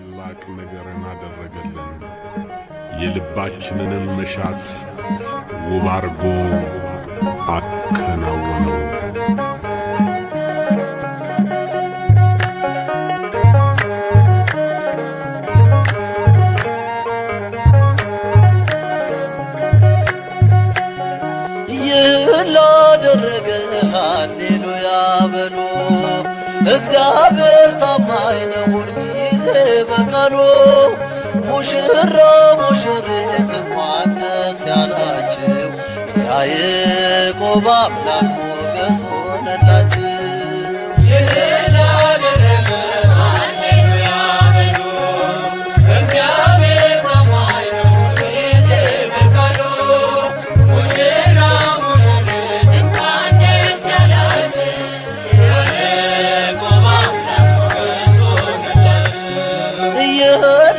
ታላቅ ነገርን አደረገልን። የልባችንንም መሻት ውብ አርጎ አከናወነው። ላደረገ ሃሌሉያ በሉ። እግዚአብሔር ታማኝ ነው ሁልጊዜ በቃሉ። ሙሽራ ሙሽሪት እንኳን ደስ ያላችሁ፣ ያዕቆብ አምላክ ሞገስ ሆነላችሁ።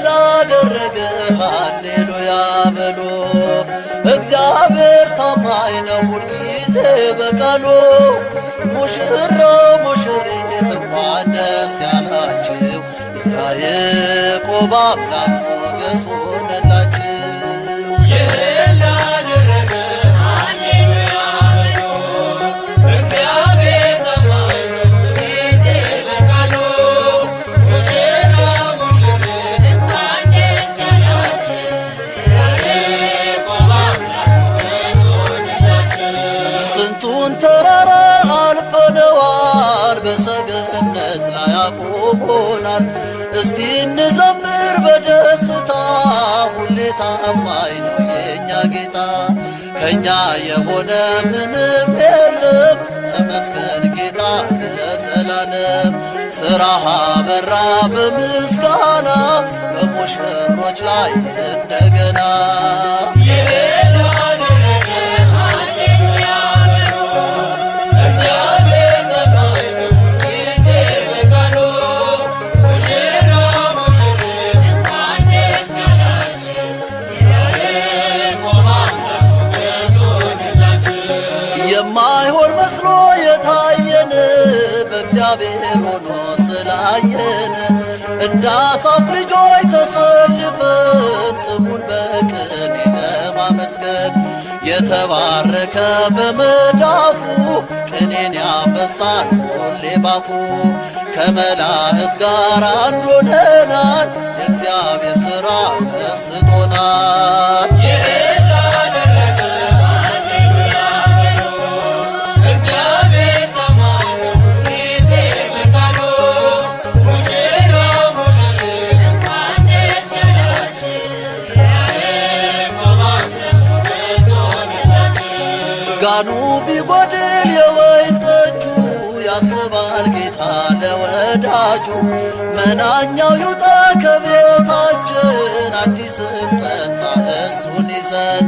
ላደረገ ሃሌሉያ በሉ። እግዚአብሔር ታማኝ ነው ሁልጊዜ በቃሉ። ሙሽራ ሙሽሪት እንኳን ደስ ያላችሁ፣ ያዕቆብ አምላክ ሞገስ ሆነላችሁ። ስንቱን ተራራ አልፈነዋል፣ በሰገነት ላይ አቁሞናል። እስቲ እንዘምር በደስታ፣ ሁሌ ታማኝ ነው የእኛ ጌታ። ከእኛ የሆነ ምንም የለም፣ ተመስገን ጌታ ለዘላለም። ሥራህ አበራ በምስጋና፣ በሙሽሮች ላይ እንደገና። የማይሆን መስሎ የታየን በእግዚአብሔር ሆኖ ስላየን፣ እንደ አሳፍ ልጆች ተሰልፈን ስሙን በቅኔ ለማመስገን። የተባረከ በመዳፉ ቅኔን ያፈሳል ሁሌ ባፉ። ከመላእክት ጋር አንድ ሆነናል፣ የእግዚአብሔር ሥራ መስጦናል። ጋኑ ቢጎድል የወይን ጠጁ፣ ያስባል ጌታ ለወዳጁ። መናኛው ይውጣ ከቤታችን፣ አዲስን ጠጣ እሱን ይዘን።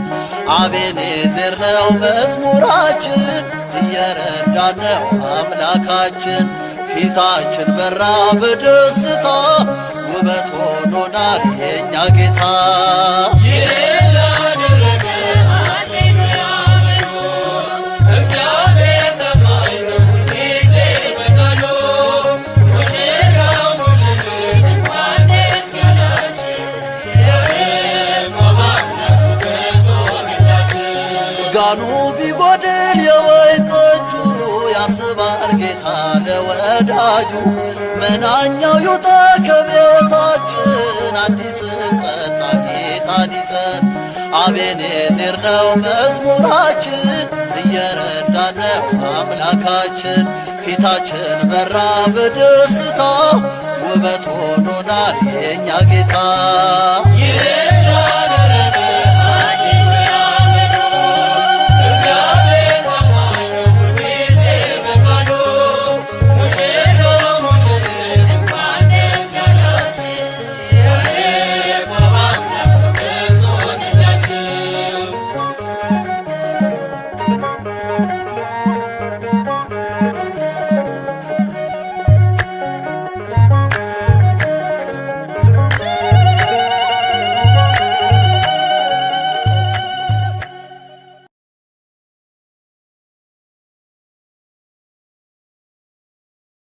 አቤኔዘር ነው መዝሙራችን፣ እየረዳን ነው አምላካችን። ፊታችን በራ በደስታ፣ ውበት ሆኖናል የእኛ ጌታ። ጋኑ ቢጎድል የወይን ጠጁ፣ ያስባል ጌታ ለወዳጁ። መናኛው ይውጣ ከቤታችን፣ አዲስን ጠጣ ጌታን ይዘን። አቤኔዘር ነው መዝሙራችን፣ እየረዳን ነው አምላካችን። ፊታችን በራ በደስታ፣ ውበት ሆኖናል የእኛ ጌታ።